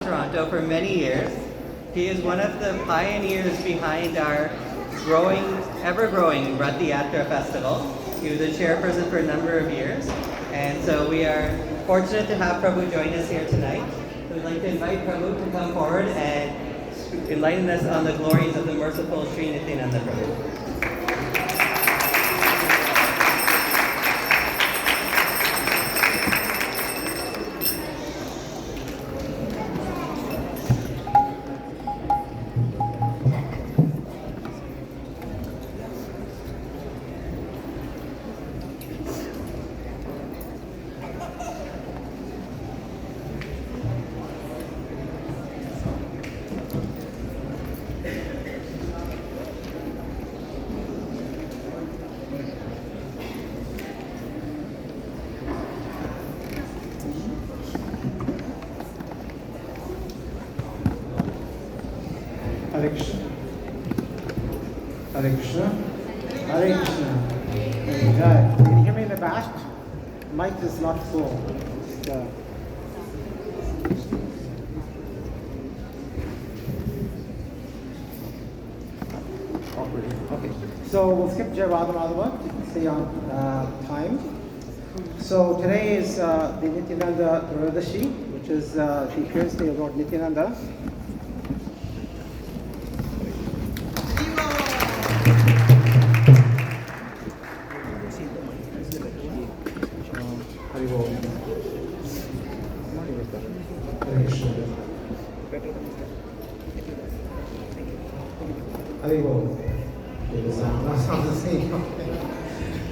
Toronto for many years. He is one of the pioneers behind our ever-growing Rath Yatra Festival. He was a chairperson for a number of years, and so we are fortunate to have Prabhu join us here tonight. We'd like to invite Prabhu to come forward and enlighten us on the glories of the merciful Sri Nityananda Prabhu. Hare Krishna. Hare Krishna. Hare Krishna. Jai. Can you hear me in the back? Mic is not full. Okay. So we'll skip Jai Radha Madhava to stay on time. So today is the Nityananda Tiradashi, which is the appearance day of Lord Nityananda.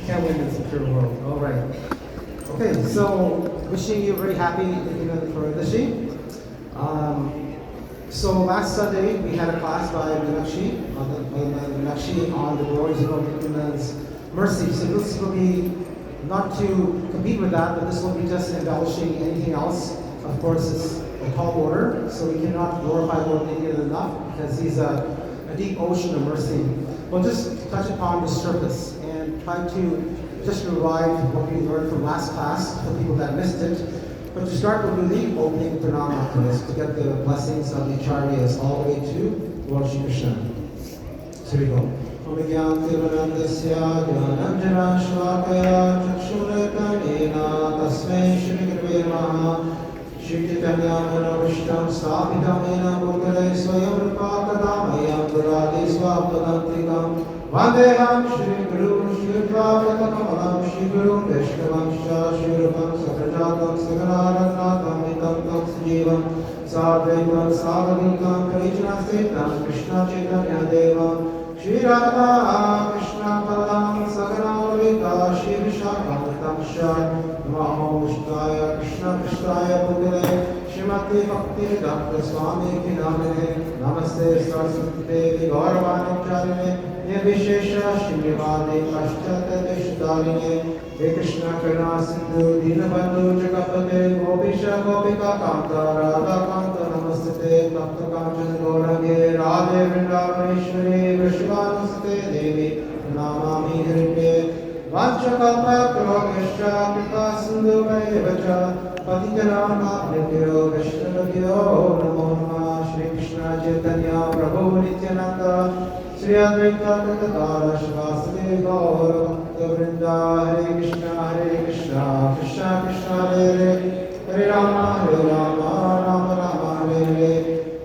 Can't win this pure world. All right. Okay, so wishing you a very happy Nityananda Tiradashi. So last Sunday we had a class by Meenakshi on the glories of Nityananda's mercy. So this will be not to compete with that, but this will be just embellishing anything else. Of course, it's a tall order, so we cannot glorify Lord Nityananda enough because he's a deep ocean of mercy. We'll just touch upon the surface and try to just revive what we learned from last class for people that missed it. But to start, we'll do the opening pranam after this to get the blessings of the acharyas all the way to Lord Shri Krishna. So here we go. Om Gyan Tivanandasya Gyananjana Shvakaya Chakshuratanena Tasmai Shri Gurave Namaha Shri Chaitanya Manavishtam Sthapitam Ena Bhutale Swayam Rupa Kadamayam Duradi Swapadantikam Vandeham Shri Guru Shri Dvapatakalam Shri Guru Vaishnavam Shah Shri Rupam Sakrajatam Sagaranatam Vitam Tam Sajivam Sadvaitam Savadikam Karijanasetam Krishna Chaitanya Devam Shri Radha Krishna Padam Saganavita Shri Vishakamatam Shah Namo Vishnaya Krishna Krishnaya Bhutale Shrimati Bhakti Dr. Swami Kinamane Namaste Saraswati Devi Gauravani Nirvishesha Shrimivadi Pashtata Deshtarine He Krishna Karna Sindhu Dinabandhu Jagapate Gopisha Gopika Kanta Radha Kanta Namaste Bhakta Kanchan Gaurange Radhe Vrindavaneshwari Vishvanusate Devi Namami Hripe Vanchakalpa Kalogeshcha Kripa Sindhu Vayevacha Patitanama Nityo Vishnavadyo Namo Namah Shri Krishna Chaitanya Prabhu Nityananda Shri Advaita Gadadhara Shivasade Gaura Bhakta Vrinda Hare Krishna Krishna Krishna Hare Hare Rama Rama Rama Hare Hare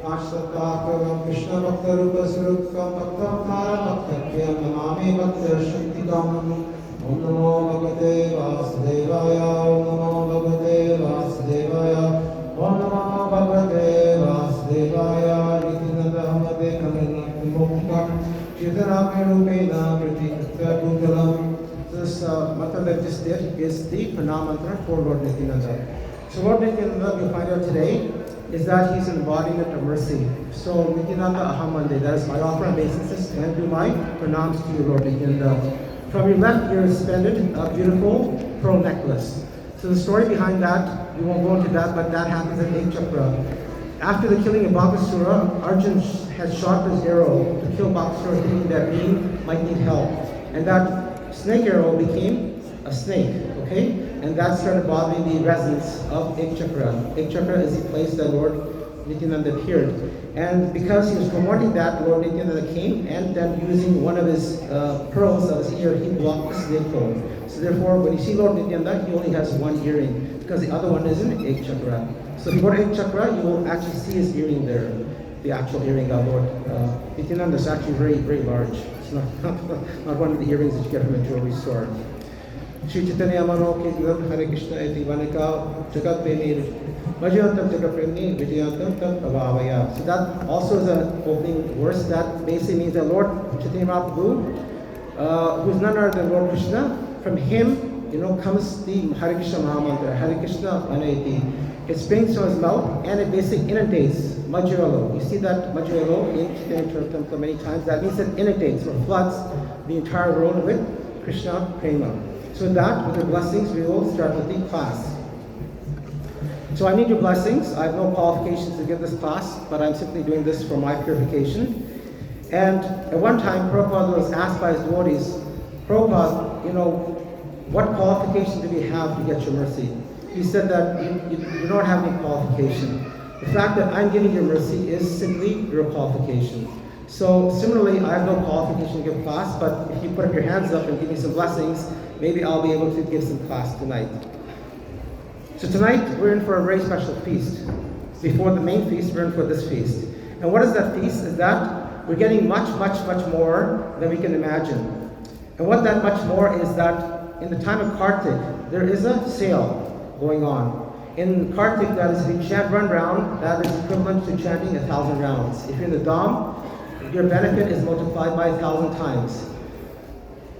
Ashtatakam Krishna Bhakta Rupa Surukam Bhakta Avtara Bhakta Kyam Namami Bhakta Shaktikam Om Namo Bhagavate Vasudevaya Om Namo Bhagavate Vasudevaya Om Namo Bhagavate Vasudevaya Nityananda Hamade Kamena Moktikam Chitana Rupena Pratikatya Bhutalam. This mantra that just did is the pranam mantra for Lord Nityananda. So Lord Nityananda, we find out today, is that he's an embodiment of mercy. So Nityananda Ahamande, that is my offer and obeisances, and do my pranams to you, Lord Nityananda. From your left ear is suspended a beautiful pearl necklace. So the story behind that, we won't go into that, but that happens at Ekchakra. After the killing of Bakasura, Arjun had shot his arrow to kill Bakasura, thinking that he might need help. And that snake arrow became a snake, okay? And that started bothering the residents of Ekchakra. Ekchakra is the place that Lord Nityananda appeared. And because he was promoting that, Lord Nityananda came and then using one of his pearls of his ear, he blocked the snake hole. So therefore, when you see Lord Nityananda, he only has one earring because the other one is in Egg Chakra. So if you go to Egg Chakra, you will actually see his earring there, the actual earring of Lord Nityananda is actually very, very large. It's not one of the earrings that you get from a jewelry store. Shri Chaitanya Mano Ki Divan Hare Krishna Eti Vanika Jagat Premi Vajayantam Jagat Premi Vijayantam Tam Avavaya. So that also is an opening verse that basically means that Lord Chaitanya Mahaprabhu, who's none other than Lord Krishna, from him, comes the Hare Krishna Mahamantra, Hare Krishna Anayati. It springs from his mouth and it basically inundates Majuralo. You see that Majuralo in Chaitanya Charitamrita many times. That means it inundates or floods the entire world with Krishna Prema. So that, with your blessings, we will start with the class. So I need your blessings. I have no qualifications to give this class, but I'm simply doing this for my purification. And at one time, Prabhupada was asked by his devotees, Prabhupada, what qualifications do we have to get your mercy? He said that you don't have any qualification. The fact that I'm giving you mercy is simply your qualification. So similarly, I have no qualification to give class, but if you put up your hands up and give me some blessings, maybe I'll be able to give some class tonight. So tonight, we're in for a very special feast. Before the main feast, we're in for this feast. And what is that feast? Is that we're getting much, much, much more than we can imagine. And what that much more is that in the time of Kartik, there is a sale going on. In Kartik, that is, if you chant 1 round, that is equivalent to chanting 1,000 rounds. If you're in the Dham, your benefit is multiplied by 1,000 times.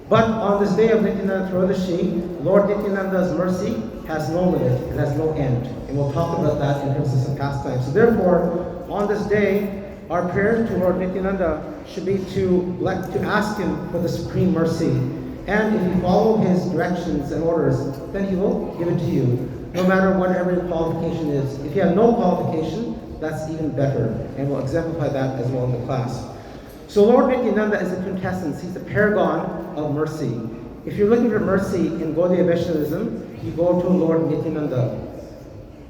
But on this day of Nityananda Trodashi, Lord Nityananda's mercy has no limit, it has no end. And we'll talk about that in terms of some pastimes. So therefore, on this day, our prayer to Lord Nityananda should be to ask him for the supreme mercy. And if you follow his directions and orders, then he will give it to you, no matter whatever your qualification is. If you have no qualification, that's even better. And we'll exemplify that as well in the class. So Lord Nityananda is a quintessence. He's the paragon of mercy. If you're looking for mercy in Gaudiya Vaishnavism, you go to Lord Nityananda.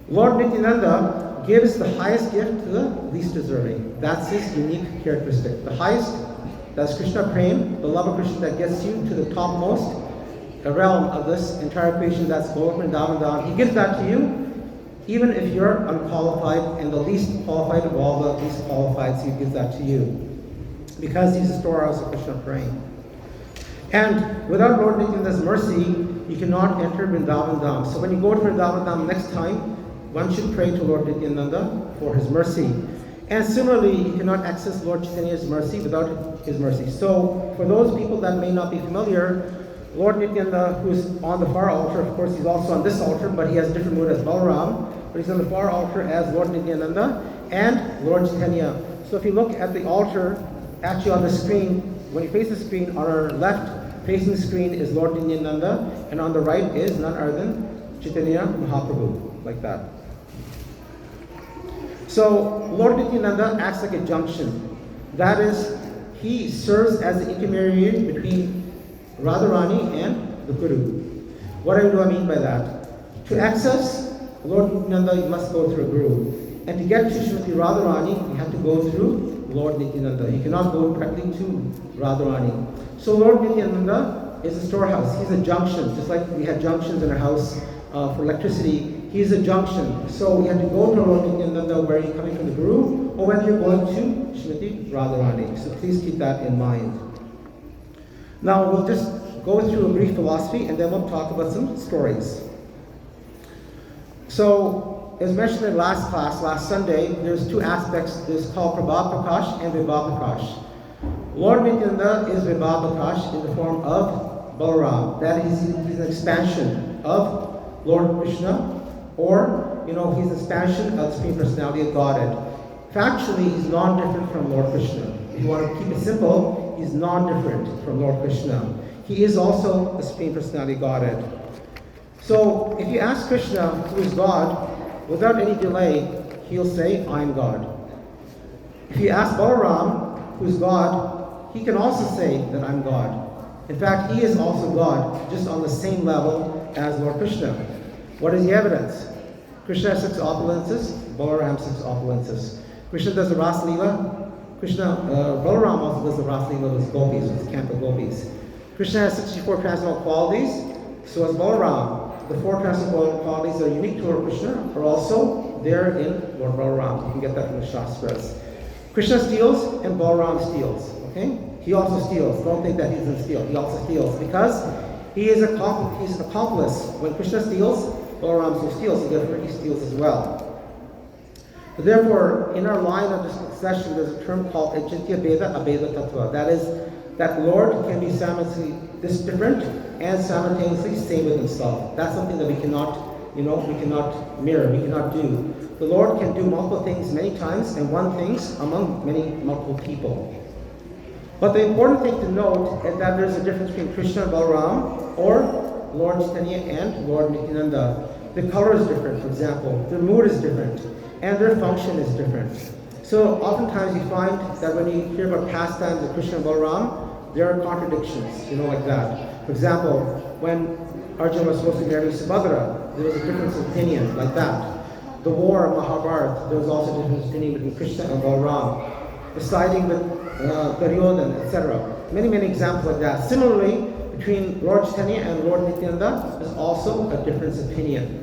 Lord Nityananda gives the highest gift to the least deserving. That's his unique characteristic. The highest, that's Krishna Prem, the love of Krishna that gets you to the topmost realm of this entire creation, that's Golok Vrindavan. He gives that to you, even if you're unqualified and the least qualified of all the least qualified, so he gives that to you. Because he's the storehouse of Krishna Prem. And without Lord Nityananda's mercy, you cannot enter Vrindavan Dham. So when you go to Vrindavan Dham next time, one should pray to Lord Nityananda for his mercy. And similarly, you cannot access Lord Chaitanya's mercy without his mercy. So for those people that may not be familiar, Lord Nityananda, who's on the far altar, of course he's also on this altar, but he has a different mood as Balaram, but he's on the far altar as Lord Nityananda and Lord Chaitanya. So if you look at the altar, actually on the screen, when you face the screen, on our left facing the screen is Lord Nityananda, and on the right is none other than Chaitanya Mahaprabhu, like that. So Lord Nityananda acts like a junction. That is, he serves as the intermediary between Radharani and the Guru. What do I mean by that? To access Lord Nityananda, you must go through a Guru. And to get to Srimati Radharani, you have to go through Lord Nityananda. You cannot go directly to Radharani. So Lord Nityananda is a storehouse. He's a junction, just like we had junctions in our house for electricity. He's a junction. So we have to go to Lord Nityananda where you're coming from the Guru, or whether you're going to Srimati Radharani. So please keep that in mind. Now we'll just go through a brief philosophy and then we'll talk about some stories. So, as mentioned in last class, last Sunday, there's 2 aspects. There's called Prabhav Prakash and Vibhav Prakash. Lord Nityananda is Vibhav Prakash in the form of Balaram. That is, he's an expansion of Lord Krishna, or, he's an expansion of the Supreme Personality of Godhead. Factually, he's non-different from Lord Krishna. If you want to keep it simple, he's non-different from Lord Krishna. He is also the Supreme Personality of Godhead. So, if you ask Krishna, who is God, without any delay, he'll say, I am God. If you ask Balaram, who is God, he can also say that I'm God. In fact, he is also God, just on the same level as Lord Krishna. What is the evidence? Krishna has 6 opulences, Balaram has 6 opulences. Krishna does the Ras Leela. Balaram also does the Ras Leela with gopis, with camp of gopis. Krishna has 64 transcendental qualities, so as Balaram. The 4 transcendental qualities that are unique to Lord Krishna are also there in Lord Balaram. You can get that from the Shastras. Krishna steals and Balaram steals. Okay? He also steals. Don't think that he doesn't steal. He also steals because he's an accomplice. When Krishna steals, Balaram also steals, so therefore he steals as well. So therefore, in our line of succession, there's a term called Achintya Beda Abeda Tattva. That is, that Lord can be simultaneously this different and simultaneously same with himself. That's something that we cannot mirror, we cannot do. The Lord can do multiple things many times and one things among multiple people. But the important thing to note is that there's a difference between Krishna and Balaram, or Lord Chaitanya and Lord Nityananda. The color is different, for example. Their mood is different, and their function is different. So oftentimes you find that when you hear about pastimes of Krishna and Balaram, there are contradictions, like that. For example, when Arjuna was supposed to marry Subhadra, there was a difference of opinion, like that. The war of Mahabharata, there was also a difference of opinion between Krishna and Balaram. The siding with Duryodhana, etc. Many, many examples like that. Similarly, between Lord Chaitanya and Lord Nityananda, there's also a difference of opinion.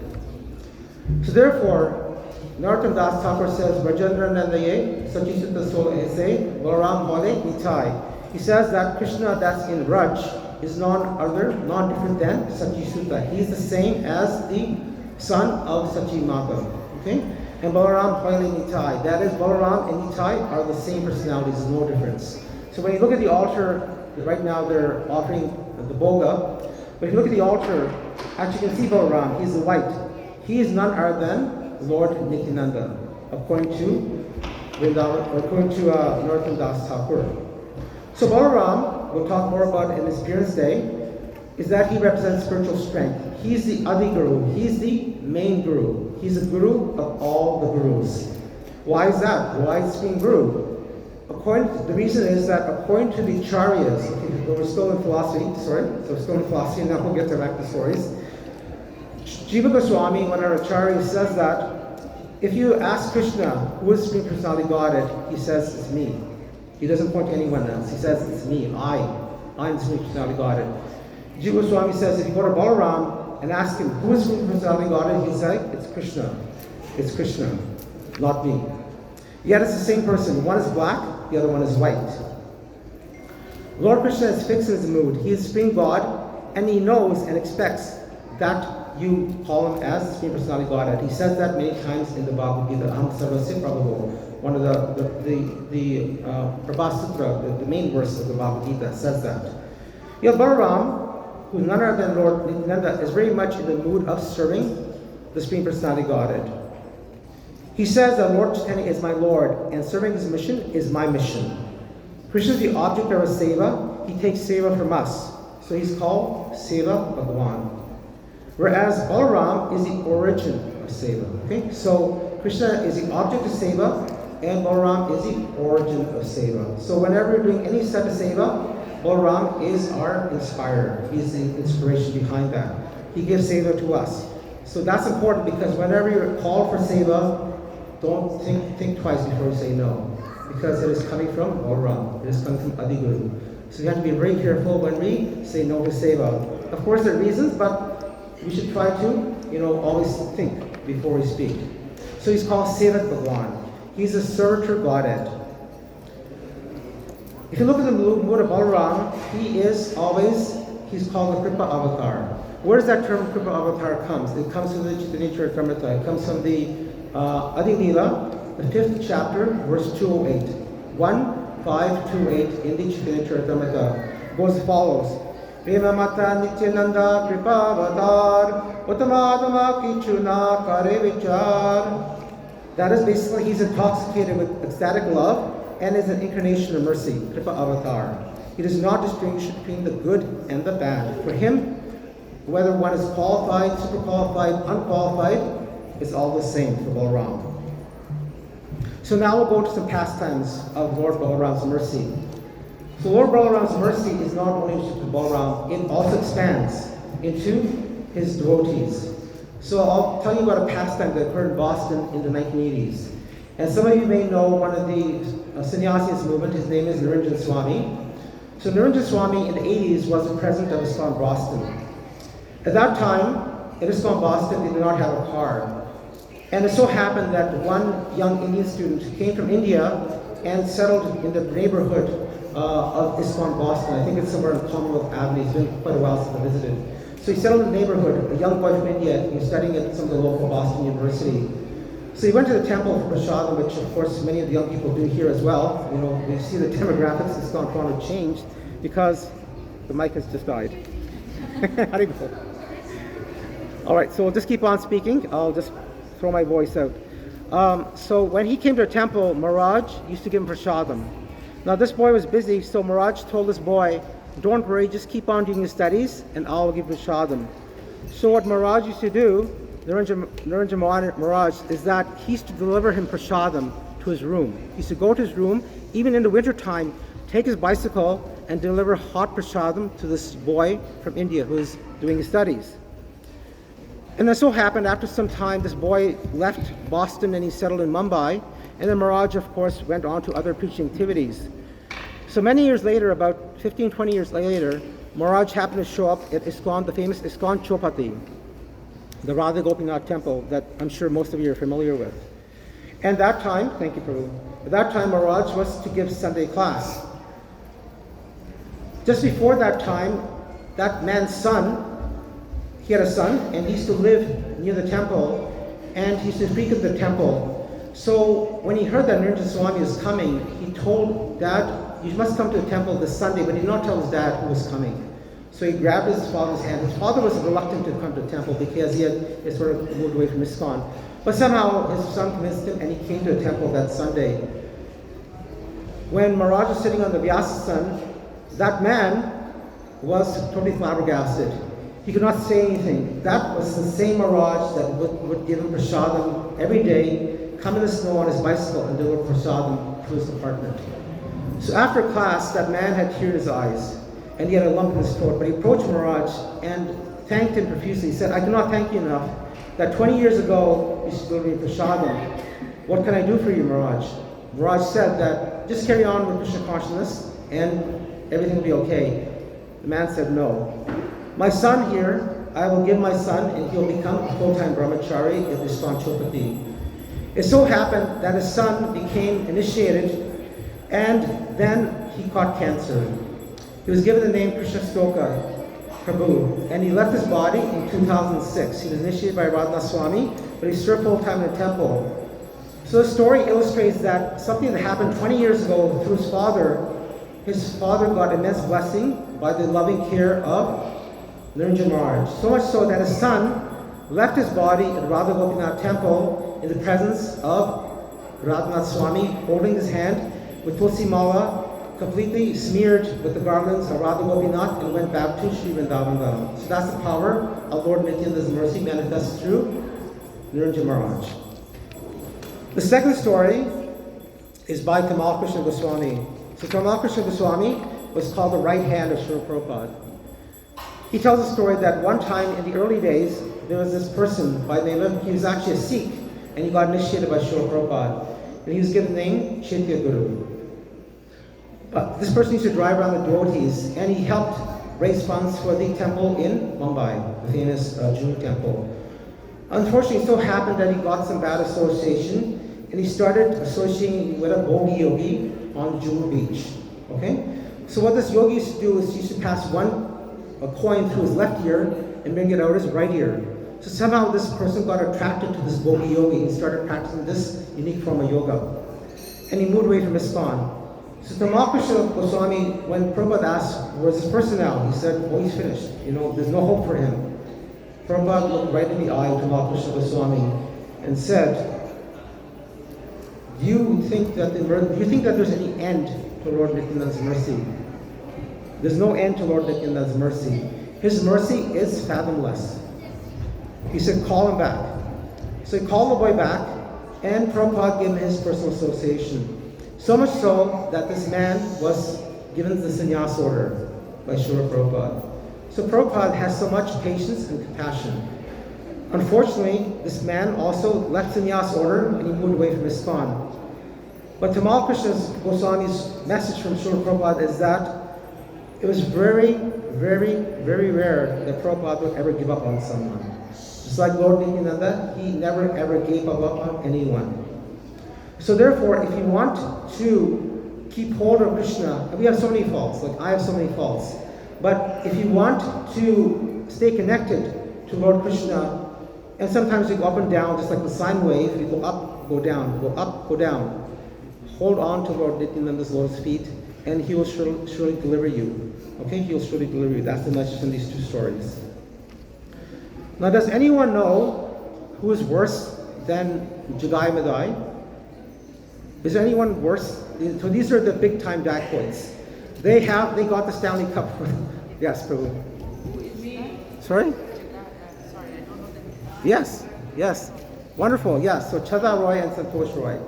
So therefore, Narottam Das Thakur says, Rajendra Nandaye, Sachisutta Sol Ese, Balaram Hole Nitai. He says that Krishna that's in Raj is none different than Sachisutta. He's the same as the son of Sachi Mata. Okay? And Balaram Hole Nitai. That is, Balaram and Nitai are the same personalities, there's no difference. So when you look at the altar, right now they're offering the Boga. But if you look at the altar, actually you can see Balaram, he's the white. He is none other than Lord Nityananda, according to Narottam Das Thakur. So Balaram, we'll talk more about in his appearance day, is that he represents spiritual strength. He's the Adi Guru. He's the main Guru. He's the Guru of all the Gurus. Why is that? Why is he being Guru? The reason is that according to the Acharyas, we're still in philosophy, and now we'll get to back to stories. Jiva Goswami, one of our Acharyas, says that if you ask Krishna, who is Supreme Personality Godhead, he says, it's me. He doesn't point to anyone else. He says, it's me, I'm the Supreme Personality Godhead. Jiva Goswami says, if you go to Balaram and ask him, who is Supreme Personality Godhead, he'll say, it's Krishna. It's Krishna, not me. Yet it's the same person. One is black, the other one is white. Lord Krishna is fixed in his mood. He is Supreme God, and he knows and expects that you call him as the Supreme Personality Godhead. He says that many times in the Bhagavad Gita, Aham Sarvasya Prabhu. One of the Prabha Sutra, the main verse of the Bhagavad Gita says that. Yet Balaram, who's none other than Lord Nityananda, is very much in the mood of serving the Supreme Personality Godhead. He says that Lord Chaitanya is my Lord, and serving his mission is my mission. Krishna is the object of our seva. He takes seva from us. So he's called Seva Bhagavan. Whereas Balaram is the origin of seva. Okay? So Krishna is the object of seva, and Balaram is the origin of seva. So whenever you're doing any set of seva, Balaram is our inspirer. He is the inspiration behind that. He gives seva to us. So that's important because whenever you're called for seva, don't think twice before you say no. Because it is coming from Balaram. It is coming from Adi Guru. So you have to be very careful when we say no to seva. Of course there are reasons, but we should try to, always think before we speak. So he's called Sevat Bhagavan. He's a servitor Godhead. If you look at the mood of Balaram, he's called the Kripa Avatar. Where does that term Kripa Avatar comes? It comes from the Chaitanya Charitamrita. It comes from the Adi Leela, the 5th chapter, verse 208. 1:5-2:8 in the Chaitanya Charitamrita goes as follows. Prema Mata Nityananda Kripa Avatar Uttamadama Kichuna Kare Vichar. That is basically, he's intoxicated with ecstatic love and is an incarnation of mercy, Kripa Avatar. He does not distinguish between the good and the bad. For him, whether one is qualified, super qualified, unqualified, it's all the same for Balaram. So now we'll go to some pastimes of Lord Balaram's mercy. So Lord Balaram's mercy is not only to Balaram, it also expands into his devotees. So I'll tell you about a pastime that occurred in Boston in the 1980s. And some of you may know one of the sannyasis movement. His name is Niranjan Swami. So Niranjan Swami in the 80s was the president of Iskcon Boston. At that time, in Iskcon Boston, they did not have a car. And it so happened that one young Indian student came from India and settled in the neighborhood of Iskcon Boston. I think it's somewhere on Commonwealth Avenue. It's been quite a while since I visited. So he settled in the neighborhood, a young boy from India. He was studying at some of the local Boston University. So he went to the temple for Prasadam, which of course many of the young people do here as well. You know, we see the demographics in Iskcon Toronto changed because the mic has just died. How do you go? All right, so we'll just keep on speaking. I'll just throw my voice out. So when he came to the temple, Maharaj used to give him prasadam. Now this boy was busy, so Maharaj told this boy, don't worry, just keep on doing your studies and I'll give you prasadam. So what Maharaj used to do, Niranjan Maharaj, is that he used to deliver him prasadam to his room. He used to go to his room, even in the winter time, take his bicycle and deliver hot prasadam to this boy from India who is doing his studies. And it so happened after some time, this boy left Boston and he settled in Mumbai. And then Maharaj, of course, went on to other preaching activities. So many years later, about 15, 20 years later, Maharaj happened to show up at Iskcon, the famous Iskcon Chopati, the Radha Gopinath temple that I'm sure most of you are familiar with. And that time, thank you, Prabhu, at that time Maharaj was to give Sunday class. Just before that time, that man's son, he had a son, and he used to live near the temple, and he used to frequent the temple. So when he heard that Niranjan Swami was coming, he told Dad, you must come to the temple this Sunday, but he did not tell his dad who was coming. So he grabbed his father's hand. His father was reluctant to come to the temple because he had sort of moved away from Iskcon. But somehow his son convinced him and he came to the temple that Sunday. When Maharaj was sitting on the Vyasa, that man was totally flabbergasted. He could not say anything. That was the same Maharaj that would give him prasadam every day, come in the snow on his bicycle and deliver prasadam to his apartment. So after class, that man had tears in his eyes and he had a lump in his throat, but he approached Maharaj and thanked him profusely. He said, I cannot thank you enough that 20 years ago you used to deliver me prasadam. What can I do for you, Maharaj? Maharaj said that just carry on with Krishna consciousness and everything will be okay. The man said, no. My son here, I will give my son and he'll become a full-time brahmachari at Iskcon Chopati. It so happened that his son became initiated and then he caught cancer. He was given the name Krishna Stoka Prabhu, and he left his body in 2006. He was initiated by Radha Swami, but he served full-time in the temple. So the story illustrates that something that happened 20 years ago through his father got immense blessing by the loving care of Niranjan Maharaj. So much so that his son left his body at Radha Gopinath temple in the presence of Radhanath Swami, holding his hand with Tulsi Mala, completely smeared with the garlands of Radha Gopinath, and went back to Sri Vrindavan Dham. So that's the power of Lord Nityananda's mercy manifested through Niranjan Maharaj. The second story is by Tamal Krishna Goswami. So Tamal Krishna Goswami was called the right hand of Srila Prabhupada. He tells a story that one time in the early days, there was this person by the name of, he was actually a Sikh, and he got initiated by Srila Prabhupada. And he was given the name Chaitya Guru. But this person used to drive around the devotees, and he helped raise funds for the temple in Mumbai, the famous Juhu temple. Unfortunately, it so happened that he got some bad association, and he started associating with a Bogi yogi on Juhu beach. Okay? So what this yogi used to do is he used to pass a coin through his left ear and bring it out his right ear. So somehow this person got attracted to this Bogi yogi and started practicing this unique form of yoga. And he moved away from Iskcon. So Tamal Krishna Goswami, when Prabhupada asked, where's this person now? He said, oh, he's finished. You know, there's no hope for him. Prabhupada looked right in the eye of Tamal Krishna Goswami and said, do you think that there's any end to Lord Nityananda's mercy? There's no end to Lord Nityananda's mercy. His mercy is fathomless. He said, call him back. So he called the boy back, and Prabhupada gave him his personal association. So much so that this man was given the sannyas order by Srila Prabhupada. So Prabhupada has so much patience and compassion. Unfortunately, this man also left sannyas order and he moved away from Iskcon. But Tamal Krishna Goswami's message from Srila Prabhupada is that it was very, very, very rare that Prabhupada would ever give up on someone. Just like Lord Nityananda, he never ever gave up on anyone. So therefore, if you want to keep hold of Krishna, and we have so many faults, like I have so many faults, but if you want to stay connected to Lord Krishna, and sometimes you go up and down, just like the sine wave, you go up, go down, go up, go down. Hold on to Lord Nityananda's lotus feet, and he will surely deliver you. Okay, he will surely deliver you. That's the message in these two stories. Now, does anyone know who is worse than Jagai Madai? Is there anyone worse? So these are the big time dacoits. They got the Stanley Cup. Yes, Prabhu. Sorry? Yes, yes. Wonderful, yes. So Chada Roy and Santosh Roy.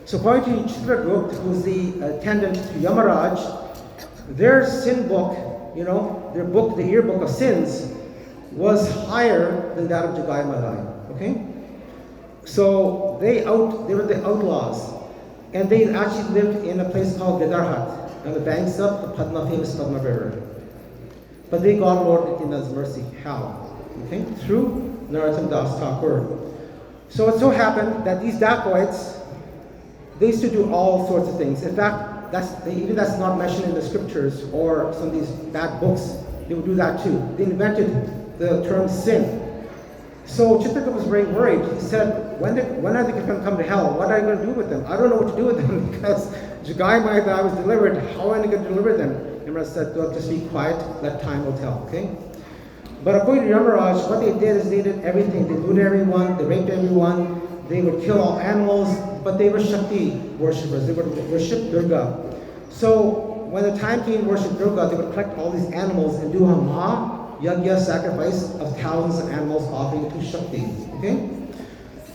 So according to Chitragupta, who's the attendant to Yamaraj, their sin book, their book, the yearbook of sins, was higher than that of Jagai Madai. Okay? So they were the outlaws. And they actually lived in a place called Vidarhat, on the banks of the famous Padma River. But they got Lord Nityananda's mercy. How? Okay? Through Narottam Das Thakur. So it so happened that these dacoits, they used to do all sorts of things. In fact, that's not mentioned in the scriptures or some of these bad books. They would do that too. They invented the term sin. So Chitragupta was very worried. He said, when are they going to come to hell? What are you going to do with them? I don't know what to do with them because Jagai Madai was delivered. How am I going to deliver them? Yamaraj said, just be quiet, let time will tell. Okay? But according to Yamaraj, what they did is they did everything. They looted everyone, they raped everyone, they would kill all animals, but they were Shakti worshippers. They would worship Durga. So when the time came to worship Durga, they would collect all these animals and do a Maha Yagya sacrifice of thousands of animals offering to Shakti. Okay?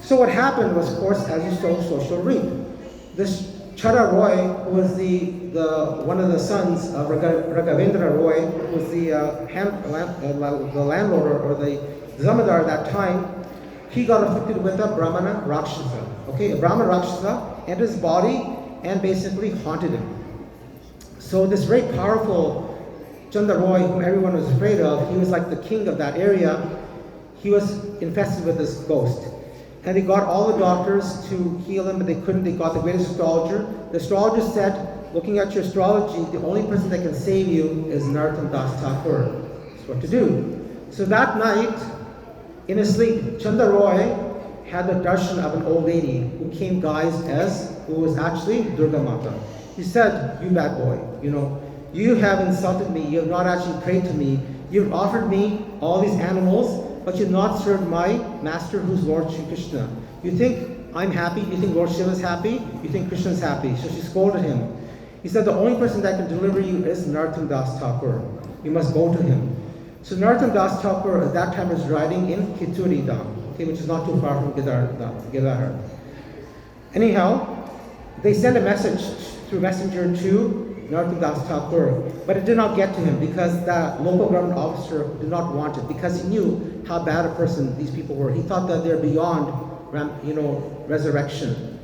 So what happened was, of course, as you sow, so shall reap. This Chada Roy, who was one of the sons of Raghavendra Roy, who was the landlord or the Zamadar at that time, he got afflicted with a Brahmana Rakshasa. Okay, a Brahmana Rakshasa entered his body and basically haunted him. So this very powerful Chanda Roy, whom everyone was afraid of, he was like the king of that area. He was infested with this ghost. And they got all the doctors to heal him, but they couldn't. They got the greatest astrologer. The astrologer said, looking at your astrology, the only person that can save you is Narottam Das Thakur. That's what to do. So that night, in his sleep, Chanda Roy had the darshan of an old lady who came guised who was actually Durga Mata. He said, you bad boy, you have insulted me, you have not actually prayed to me, you've offered me all these animals, but you've not served my master who's Lord Shri Krishna. You think I'm happy, you think Lord Shiva is happy, you think Krishna is happy. So she scolded him. He said, the only person that can deliver you is Narottam Das Thakur. You must go to him. So Narottam Das Thakur at that time was riding in Kituri Dham, okay, which is not too far from Gidar. Anyhow, they sent a message through messenger to Narottam Das Thakur, but it did not get to him because the local government officer did not want it because he knew how bad a person these people were. He thought that they're beyond, resurrection.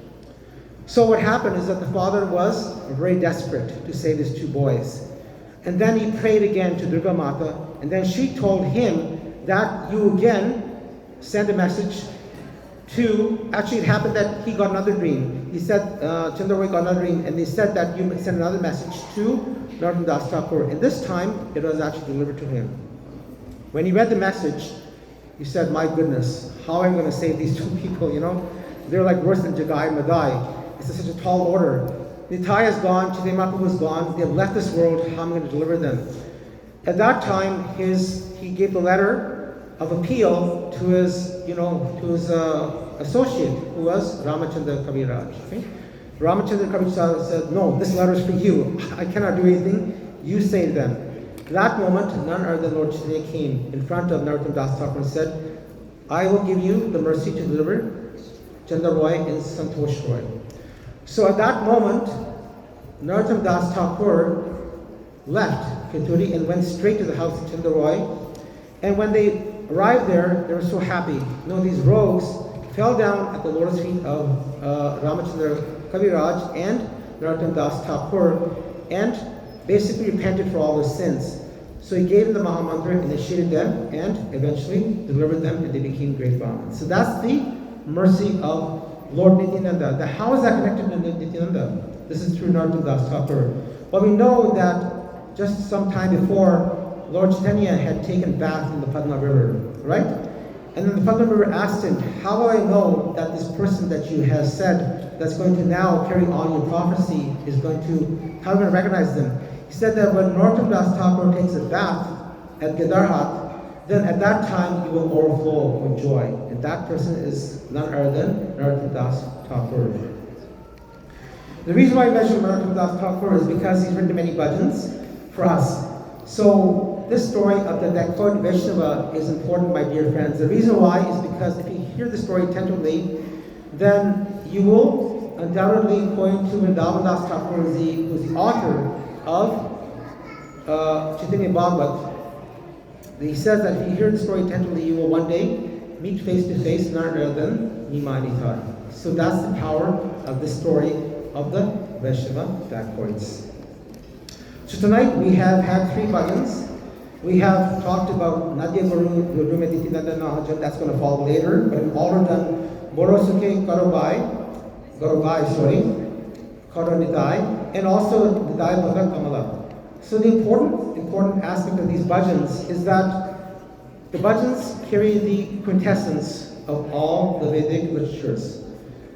So what happened is that the father was very desperate to save his two boys. And then he prayed again to Durga Mata, and then she told him that you again send a message actually it happened that he got another dream. He said, Chandraroy got another dream, and they said that you send another message to Narottam Das Thakur. And this time, it was actually delivered to him. When he read the message, he said, my goodness, how am I going to save these two people, They're like worse than Jagai Madai. It's such a tall order. Nitai is gone, Chidemapu was gone, they have left this world, how am I going to deliver them? At that time, he gave the letter of appeal to his associate, who was Ramachandra Kaviraj. Okay? Ramachandra Kaviraj said, no, this letter is for you. I cannot do anything. You save them. At that moment, none other than Lord Chaitanya came in front of Narottam Das Thakur and said, I will give you the mercy to deliver Chanda Roy and Santosh Roy. So at that moment, Narottam Das Thakur left Kituri and went straight to the house of Chanda Roy. And when they arrived there, they were so happy. These rogues fell down at the lotus feet of Ramachandra Kaviraj and Narottam Das Thakur and basically repented for all their sins. So he gave them the Mahamantra, initiated them, and eventually delivered them, and they became great Brahmins. So that's the mercy of Lord Nityananda. How is that connected to Nityananda? This is through Narottam Das Thakur. Well, we know that just some time before, Lord Chaitanya had taken bath in the Padma River, right? And then the Padma River asked him, how will I know that this person that you have said that's going to now carry on your prophecy is going to, how am I going to recognize them? He said that when Narottam Das Thakur takes a bath at Kedarhat, then at that time you will overflow with joy. And that person is none other than Narottam Das Thakur. The reason why I mention Narottam Das Thakur is because he's written many bhajans for us. So this story of the Dacoit Vaishnava is important, my dear friends. The reason why is because if you hear the story attentively, then you will undoubtedly, according to Vrindavan Das Thakur, who's the author of Chaitanya Bhagavat, he says that if you hear the story attentively, you will one day meet face to face none other than Nimanita. So that's the power of this story of the Vaishnava Dacoits. So tonight we have had 3 bhajans. We have talked about Nadya Guru Nityananda Mahajan, that's going to follow later, but we've already done Borosuke Karonidai, and also Nidai Bhagat Kamala. So the important aspect of these bhajans is that the bhajans carry the quintessence of all the Vedic literatures.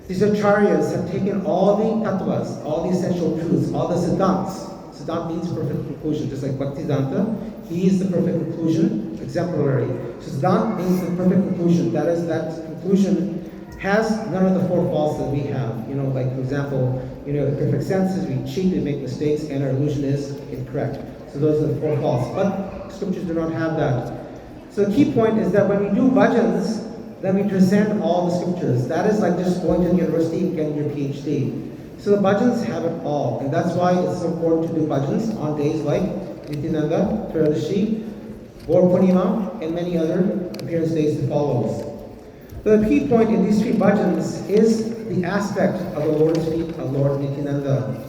These acharyas have taken all the tattvas, all the essential truths, all the siddhants. Siddhant means perfect conclusion, just like Bhaktisiddhanta. He is the perfect conclusion, exemplary. So Siddhant means the perfect conclusion. That is, that conclusion has none of the 4 faults that we have. Like for example, the perfect senses, we cheat, we make mistakes, and our illusion is incorrect. So those are the 4 faults. But scriptures do not have that. So the key point is that when we do bhajans, then we transcend all the scriptures. That is like just going to the university and getting your PhD. So the bhajans have it all, and that's why it's so important to do bhajans on days like Nityananda, Trayadashi, Gaur Purnima, and many other appearance days that follows. But the key point in these 3 bhajans is the aspect of the Lotus feet of Lord Nityananda.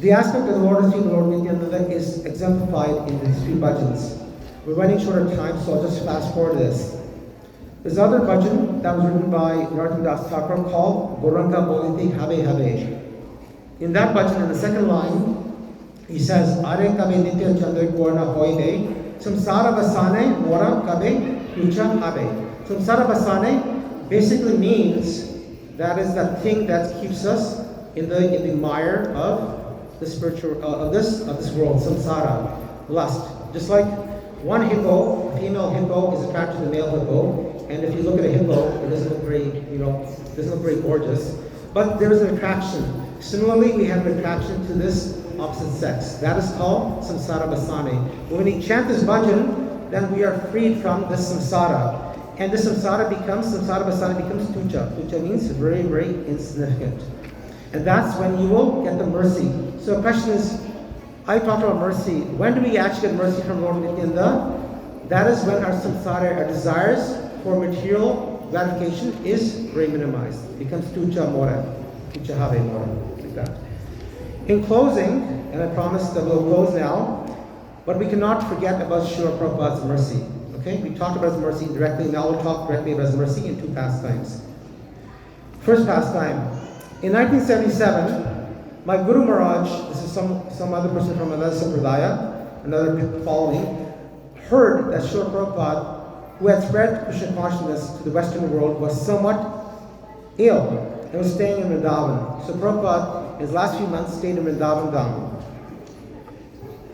The aspect of the Lotus feet of Lord Nityananda is exemplified in these 3 bhajans. We're running short of time, so I'll just fast forward this. There's another bhajan that was written by Narottam Das Thakur called Goranga Boliti Habe Habe. In that bhajan, in the second line, he says, Are kabe nitya chandra gorna hoide, samsara basane mora kabe pucha habe. Samsara basane basically means that is that thing that keeps us in the mire of the spiritual of this world, samsara, lust. Just like one hippo, a female hippo, is attracted to the male hippo. And if you look at a hippo, it doesn't look very gorgeous. But there is an attraction. Similarly, we have an attraction to this opposite sex. That is called samsara basane. When we chant this bhajan, then we are freed from this samsara. And this samsara basane becomes tucha. Tucha means very, very insignificant. And that's when you will get the mercy. So the question is, I talked about mercy. When do we actually get mercy from Lord Nityananda? That is when our samsara, our desires for material gratification is very minimized. It becomes tucha mora, tucha have mora, like that. In closing, and I promise that we'll close now, but we cannot forget about Srila Prabhupada's mercy. Okay, we talked about his mercy directly, now we'll talk directly about his mercy in 2 pastimes. First pastime, in 1977, my Guru Maharaj, this is some other person from another sampradaya, another following, heard that Srila Prabhupada, who had spread Krishna consciousness to the Western world, was somewhat ill and was staying in Vrindavan. So Prabhupada, in his last few months, stayed in Vrindavan Dham.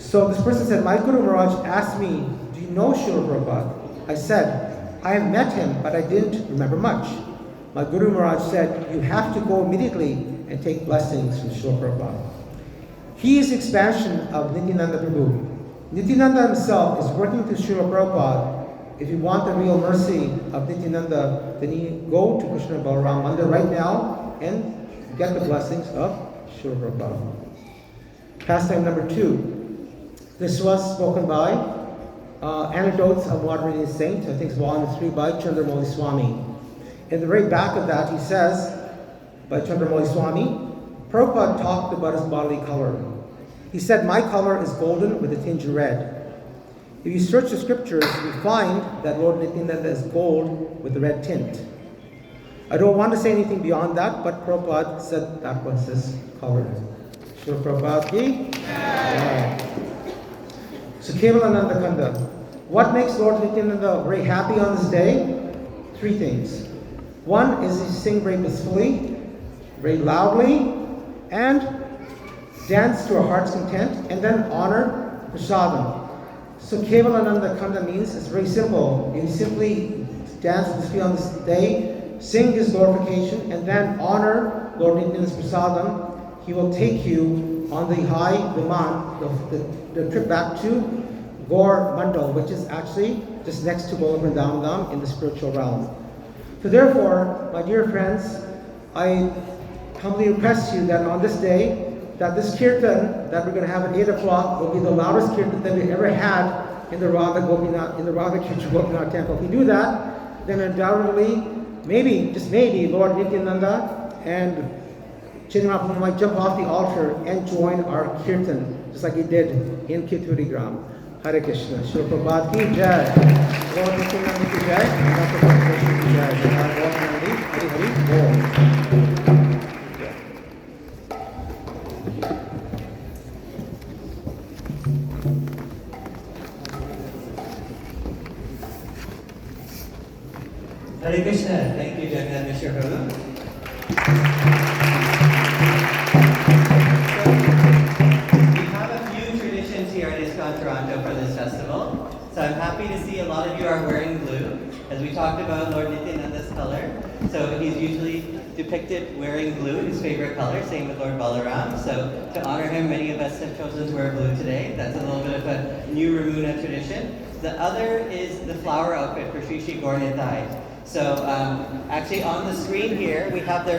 So this person said, my Guru Maharaj asked me, do you know Srila Prabhupada? I said, I have met him, but I didn't remember much. My Guru Maharaj said, you have to go immediately and take blessings from Srila Prabhupada. He is the expansion of Nityananda Prabhu. Nityananda himself is working to Srila Prabhupada. If you want the real mercy of Nityananda, then you go to Krishna Balaram Mandir right now and get the blessings of Srila Prabhupada. Pastime number 2. This was spoken by Anecdotes of Modern Saint, I think it's volume 3 by Chandramouli Swami. In the very back of that, he says, by Chandramouli Swami, Prabhupada talked about his bodily color. He said, "My color is golden with a tinge of red." If you search the scriptures, you find that Lord Nityananda is gold with a red tint. I don't want to say anything beyond that, but Prabhupada said that was his color. Srila Prabhupada ki? Yeah. So Kevalananda Kanda. What makes Lord Nityananda very happy on this day? 3 things. One is he sing very blissfully, very loudly, and dance to our heart's content, and then honor prasadam. So Kevalananda Kanda means it's very simple. You simply dance blissfully on this day, sing his glorification, and then honor Lord Nityananda's prasadam. He will take you on the high Viman, the trip back to Gaur Mandal, which is actually just next to Golok Vrindavan in the spiritual realm. So therefore, my dear friends, I humbly request you that on this day, that this kirtan that we're going to have at 8 o'clock will be the loudest kirtan that we ever had in the Radha Kirtan Gopinath temple. If we do that, then undoubtedly, maybe, just maybe, Lord Nityananda and Chaitanya Mahaprabhu might jump off the altar and join our kirtan, just like he did in Kituri Gram. Hare Krishna. Srila Prabhupada ki jai. Lord Nityananda ki jai. Mahaprabhu ki jai. Hari Hari Bol. Hare Krishna. Thank you, Jagannath Mishra Prabhu. We have a few traditions here at Iskcon Toronto for this festival. So I'm happy to see a lot of you are wearing blue. As we talked about Lord Nityananda's color. So he's usually depicted wearing blue, his favorite color, same with Lord Balaram. So to honor him, many of us have chosen to wear blue today. That's a little bit of a new Ramuna tradition. The other is the flower outfit for Shri Shri Gaur Nitai. So actually on the screen here, we have their